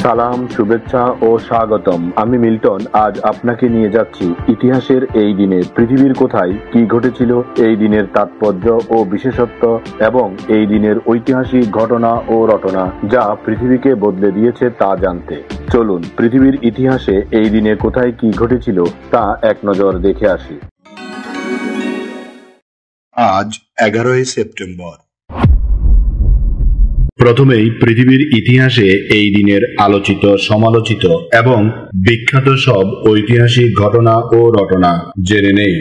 সালাম, শুভেচ্ছা ও স্বাগতম। আমি মিল্টন। আজ আপনাকে নিয়ে যাচ্ছি ইতিহাসের এই দিনে পৃথিবীর কোথায় কি ঘটেছিল, এই দিনের তাৎপর্য ও বিশেষত্ব এবং এই দিনের ঐতিহাসিক ঘটনা ও রটনা যা পৃথিবীকে বদলে দিয়েছে তা জানতে। চলুন পৃথিবীর ইতিহাসে এই দিনে কোথায় কি ঘটেছিল তা এক নজর দেখে আসি। আজ 11ই সেপ্টেম্বর। প্রথমেই পৃথিবীর ইতিহাসে এই দিনের আলোচিত, সমালোচিত এবং বিখ্যাত সব ঐতিহাসিক ঘটনা ও রটনা জেনে নেই।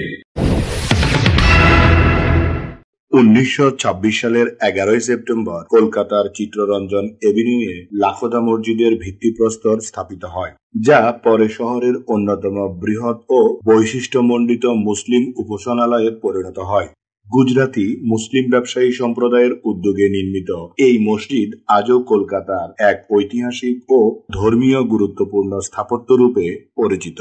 1926 সালের 11ই সেপ্টেম্বর কলকাতার চিত্ররঞ্জন এভিনিউয়ে লাখোদা মসজিদের ভিত্তিপ্রস্তর স্থাপিত হয়, যা পরে শহরের অন্যতম বৃহৎ ও বৈশিষ্ট্যমণ্ডিত মুসলিম উপাসনালয়ে পরিণত হয়। গুজরাতি মুসলিম ব্যবসায়ী সম্প্রদায়ের উদ্যোগে নির্মিত এই মসজিদ আজও কলকাতার এক ঐতিহাসিক ও ধর্মীয় গুরুত্বপূর্ণ স্থাপত্য রূপে পরিচিত।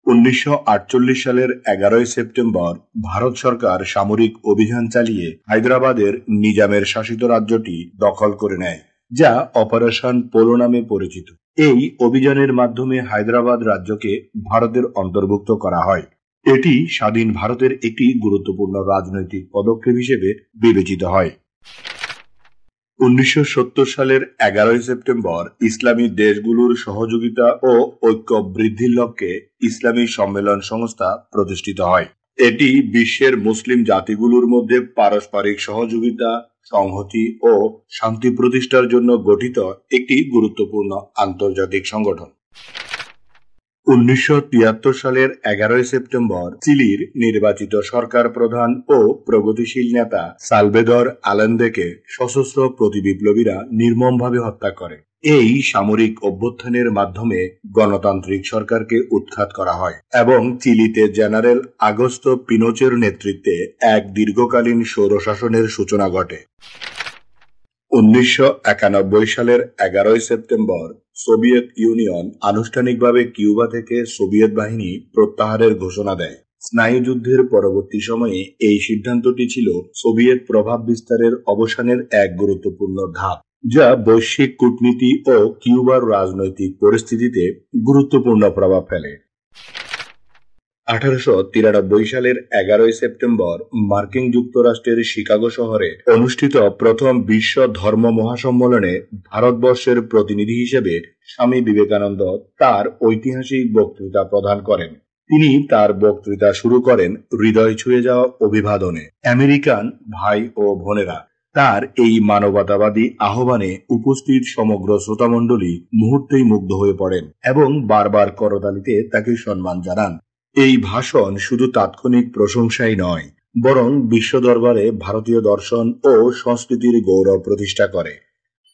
1948 সালের 11ই সেপ্টেম্বর ভারত সরকার সামরিক অভিযান চালিয়ে হায়দ্রাবাদের নিজামের শাসিত রাজ্যটি দখল করে নেয়, যা অপারেশন পোলো নামে পরিচিত। এই অভিযানের মাধ্যমে হায়দ্রাবাদ রাজ্যকে ভারতের অন্তর্ভুক্ত করা হয়। এটি স্বাধীন ভারতের একটি গুরুত্বপূর্ণ রাজনৈতিক পদক্ষেপ হিসেবে বিবেচিত হয়। 1970 সালের 11ই সেপ্টেম্বর ইসলামী দেশগুলোর সহযোগিতা ও ঐক্য বৃদ্ধির লক্ষ্যে ইসলামী সম্মেলন সংস্থা প্রতিষ্ঠিত হয়। এটি বিশ্বের মুসলিম জাতিগুলোর মধ্যে পারস্পরিক সহযোগিতা, সংহতি ও শান্তি প্রতিষ্ঠার জন্য গঠিত একটি গুরুত্বপূর্ণ আন্তর্জাতিক সংগঠন। 1973 সালের 11ই সেপ্টেম্বর চিলির নির্বাচিত সরকার প্রধান ও প্রগতিশীল নেতা সালভেদর আলেন্দেকে সশস্ত্র প্রতিবিপ্লবীরা নির্মমভাবে হত্যা করে। এই সামরিক অভ্যুত্থানের মাধ্যমে গণতান্ত্রিক সরকারকে উৎখাত করা হয় এবং চিলিতে জেনারেল আগস্তো পিনোচের নেতৃত্বে এক দীর্ঘকালীন স্বৈরশাসনের সূচনা ঘটে। 1991 সালের 11ই সেপ্টেম্বর সোভিয়েত ইউনিয়ন আনুষ্ঠানিকভাবে কিউবা থেকে সোভিয়েত বাহিনী প্রত্যাহারের ঘোষণা দেয়। স্নায়ুযুদ্ধের পরবর্তী সময়ে এই সিদ্ধান্তটি ছিল সোভিয়েত প্রভাব বিস্তারের অবসানের এক গুরুত্বপূর্ণ ধাপ, যা বৈশ্বিক কূটনীতি ও কিউবার রাজনৈতিক পরিস্থিতিতে গুরুত্বপূর্ণ প্রভাব ফেলে। 1893 সালের 11ই সেপ্টেম্বর মার্কিন যুক্তরাষ্ট্রের শিকাগো শহরে অনুষ্ঠিত প্রথম বিশ্ব ধর্ম মহাসম্মেলনে ভারতবর্ষের প্রতিনিধি হিসেবে স্বামী বিবেকানন্দ তার ঐতিহাসিক বক্তৃতা প্রদান করেন। তিনি তার বক্তৃতা শুরু করেন হৃদয় ছুঁয়ে যাওয়া অভিবাদনে। আমেরিকান ভাই ও বোনেরা, তার এই মানবতাবাদী আহ্বানে উপস্থিত সমগ্র শ্রোতামণ্ডলী মুহূর্তেই মুগ্ধ হয়ে পড়েন এবং বারবার করতালিতে তাকে সম্মান জানান। এই ভাষণ শুধু তাৎক্ষণিক প্রশংসাই নয়, বরং বিশ্ব দরবারে ভারতীয় দর্শন ও সংস্কৃতির গৌরব প্রতিষ্ঠা করে।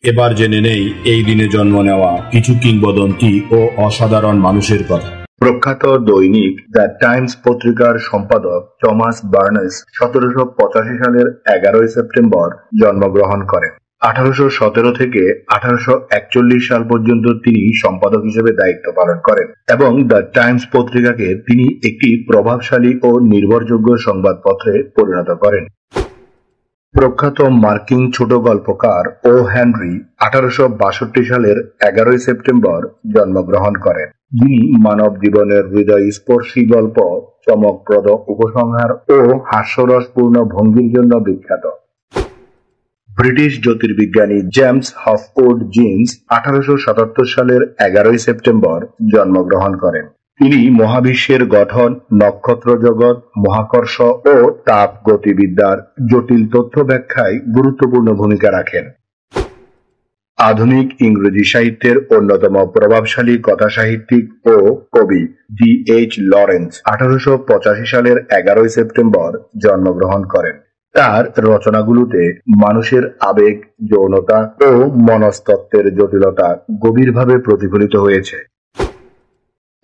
এবার জেনে নেই এই দিনে জন্ম নেওয়া কিছু কিংবদন্তি ও অসাধারণ মানুষের কথা। প্রখ্যাত দৈনিক দ্য টাইমস পত্রিকার সম্পাদক টমাস বার্নেস 1785 সালের 11ই সেপ্টেম্বর জন্মগ্রহণ করেন। 1817 থেকে 1841 সাল পর্যন্ত তিনি সম্পাদক হিসেবে দায়িত্ব পালন করেন এবং দ্য টাইমস পত্রিকাকে তিনি একটি প্রভাবশালী ও নির্ভরযোগ্য সংবাদপত্রে পরিণত করেন। প্রখ্যাত মার্কিন ছোট গল্পকার ও হেনরি 1862 সালের 11ই সেপ্টেম্বর জন্মগ্রহণ করেন, যিনি মানব জীবনের হৃদয়স্পর্শী গল্প, চমকপ্রদ উপসংহার ও হাস্যরসপূর্ণ ভঙ্গির জন্য বিখ্যাত। ব্রিটিশ জ্যোতির্বিজ্ঞানী জেমস হফউড জিন্স 1877 সালের 11ই সেপ্টেম্বর জন্মগ্রহণ করেন। তিনি মহাবিশ্বের গঠন, নক্ষত্র জগৎ, মহাকর্ষ ও তাপ গতিবিদ্যার জটিল তথ্য ব্যাখ্যায় গুরুত্বপূর্ণ ভূমিকা রাখেন। আধুনিক ইংরেজি সাহিত্যের অন্যতম প্রভাবশালী কথাসাহিত্যিক ও কবি D.H. লরেন্স 1885 সালের 11ই সেপ্টেম্বর জন্মগ্রহণ করেন। তার রচনাগুলোতে মানুষের আবেগ, যৌনতা ও মনস্তত্ত্বের জটিলতা গভীরভাবে প্রতিফলিত হয়েছে।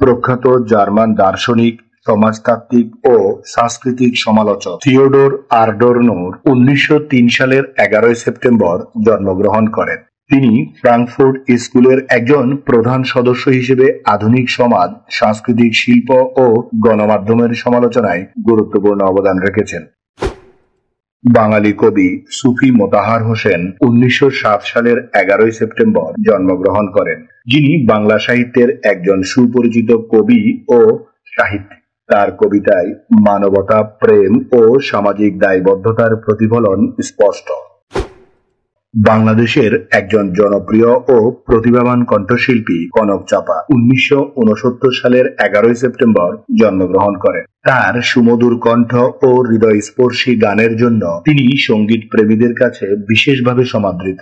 প্রখ্যাত জার্মান দার্শনিক, সমাজতাত্ত্বিক ও সাংস্কৃতিক সমালোচক থিওডোর আডর্নোর 1903 সালের 11ই সেপ্টেম্বর জন্মগ্রহণ করেন। তিনি ফ্রাঙ্কফুর্ট স্কুলের একজন প্রধান সদস্য হিসেবে আধুনিক সমাজ, সাংস্কৃতিক শিল্প ও গণমাধ্যমের সমালোচনায় গুরুত্বপূর্ণ অবদান রেখেছেন। বাঙালি কবি সুফি মোতাহার হোসেন 1907 সালের 11 সেপ্টেম্বর জন্মগ্রহণ করেন, যিনি বাংলা সাহিত্যের একজন সুপরিচিত কবি ও সাহিত্যিক। তার কবিতায় মানবতা, প্রেম ও সামাজিক দায়বদ্ধতার প্রতিফলন স্পষ্ট। বাংলাদেশের একজন জনপ্রিয় ও প্রতিভাবান কণ্ঠশিল্পী কনক চাপা 1969 সালের 11 সেপ্টেম্বর জন্মগ্রহণ করেন। তার সুমধুর কণ্ঠ ও হৃদয়স্পর্শী গানের জন্য তিনি সঙ্গীত প্রেমীদের কাছে বিশেষভাবে সমাদৃত।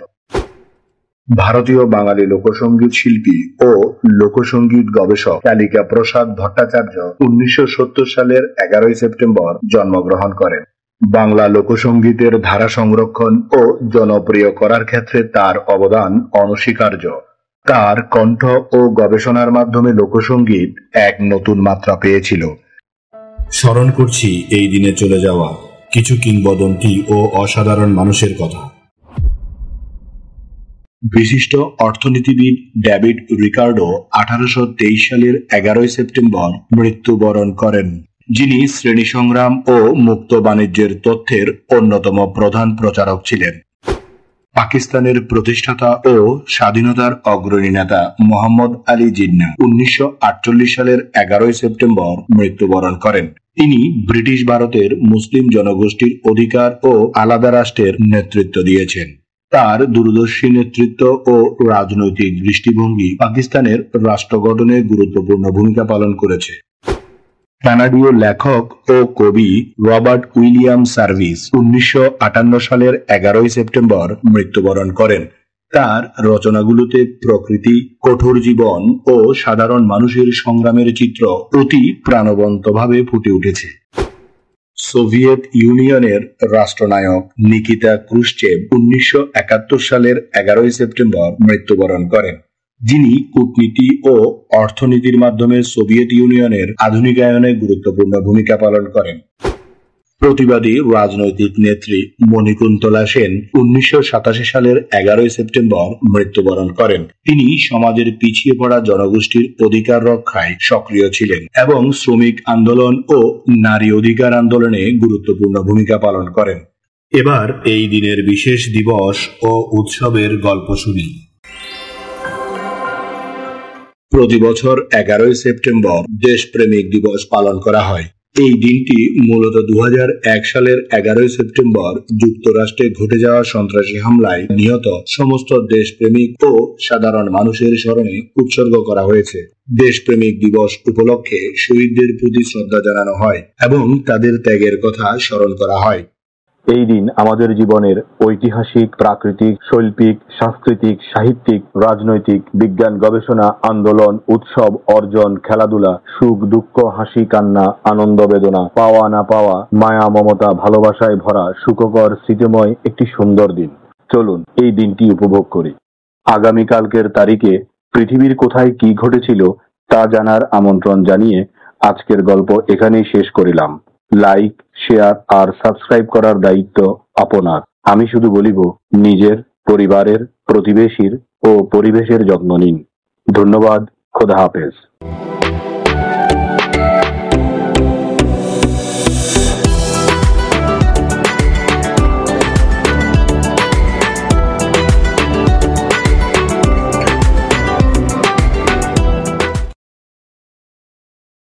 ভারতীয় বাঙালি লোকসঙ্গীত শিল্পী ও লোকসঙ্গীত গবেষক কালিকা প্রসাদ ভট্টাচার্য 1970 সালের 11 সেপ্টেম্বর জন্মগ্রহণ করেন। বাংলা লোকসঙ্গীতের ধারা সংরক্ষণ ও জনপ্রিয় করার ক্ষেত্রে তার অবদান অনস্বীকার্য। তার কণ্ঠ ও গবেষণার মাধ্যমে লোকসঙ্গীত এক নতুন মাত্রা পেয়েছিল। স্মরণ করছি এই দিনে চলে যাওয়া কিছু কিংবদন্তি ও অসাধারণ মানুষের কথা। বিশিষ্ট অর্থনীতিবিদ ডেভিড রিকার্ডো 1823 সালের 11 সেপ্টেম্বর মৃত্যুবরণ করেন, যিনি শ্রেণী সংগ্রাম ও মুক্ত বাণিজ্যের তত্ত্বের অন্যতম প্রধান প্রচারক ছিলেন। পাকিস্তানের প্রতিষ্ঠাতা ও স্বাধীনতার অগ্রণী নেতা মোহাম্মদ আলী জিন্নাহ 1948 সালের 11 সেপ্টেম্বর মৃত্যুবরণ করেন। তিনি ব্রিটিশ ভারতের মুসলিম জনগোষ্ঠীর অধিকার ও আলাদা রাষ্ট্রের নেতৃত্ব দিয়েছেন। তার দূরদর্শী নেতৃত্ব ও রাজনৈতিক দৃষ্টিভঙ্গি পাকিস্তানের রাষ্ট্র গঠনে গুরুত্বপূর্ণ ভূমিকা পালন করেছে। কানাডীয় লেখক ও কবি রবার্ট উইলিয়াম সার্ভিস 1958 সালের 11 সেপ্টেম্বর মৃত্যুবরণ করেন। তার রচনাগুলোতে প্রকৃতি, কঠোর জীবন ও সাধারণ মানুষের সংগ্রামের চিত্র অতি প্রাণবন্তভাবে ফুটে উঠেছে। সোভিয়েত ইউনিয়নের রাষ্ট্রনায়ক নিকিতা ক্রুশ্চেভ 1971 সালের 11 সেপ্টেম্বর মৃত্যুবরণ করেন, যিনি কূটনীতি ও অর্থনীতির মাধ্যমে সোভিয়েত ইউনিয়নের আধুনিকায়নে গুরুত্বপূর্ণ ভূমিকা পালন করেন। প্রতিবাদী রাজনৈতিক নেত্রী মণিকুন্তলা সেন 1987 সালের 11 সেপ্টেম্বর মৃত্যুবরণ করেন। তিনি সমাজের পিছিয়ে পড়া জনগোষ্ঠীর অধিকার রক্ষায় সক্রিয় ছিলেন এবং শ্রমিক আন্দোলন ও নারী অধিকার আন্দোলনে গুরুত্বপূর্ণ ভূমিকা পালন করেন। এবার এই দিনের বিশেষ দিবস ও উৎসবের গল্প শুনি। প্রতি বছর 11 সেপ্টেম্বর দেশপ্রেমিক দিবস পালন করা হয়। এই দিনটি মূলত 2001 সালের 11 সেপ্টেম্বর যুক্তরাষ্ট্রে ঘটে যাওয়া সন্ত্রাসী হামলায় নিহত সমস্ত দেশপ্রেমিক ও সাধারণ মানুষের স্মরণে উৎসর্গ করা হয়েছে। দেশপ্রেমিক দিবস উপলক্ষে শহীদদের প্রতি শ্রদ্ধা জানানো হয় এবং তাদের ত্যাগের কথা স্মরণ করা হয়। এই দিন আমাদের জীবনের ঐতিহাসিক, প্রাকৃতিক, শৈল্পিক, সাংস্কৃতিক, সাহিত্যিক, রাজনৈতিক, বিজ্ঞান, গবেষণা, আন্দোলন, উৎসব, অর্জন, খেলাধুলা, সুখ দুঃখ, হাসি কান্না, আনন্দ বেদনা, পাওয়া না পাওয়া, মায়া মমতা, ভালোবাসায় ভরা সুখকর স্মৃতিময় একটি সুন্দর দিন। চলুন এই দিনটি উপভোগ করি। আগামীকালকের তারিখে পৃথিবীর কোথায় কি ঘটেছিল তা জানার আমন্ত্রণ জানিয়ে আজকের গল্প এখানেই শেষ করিলাম। লাইক, শেয়ার আর সাবস্ক্রাইব করার দায়িত্ব আপনার। আমি শুধু বলিব, নিজের, পরিবারের, প্রতিবেশীর ও পরিবেশের যত্ন নিন। ধন্যবাদ। খোদা হাফেজ।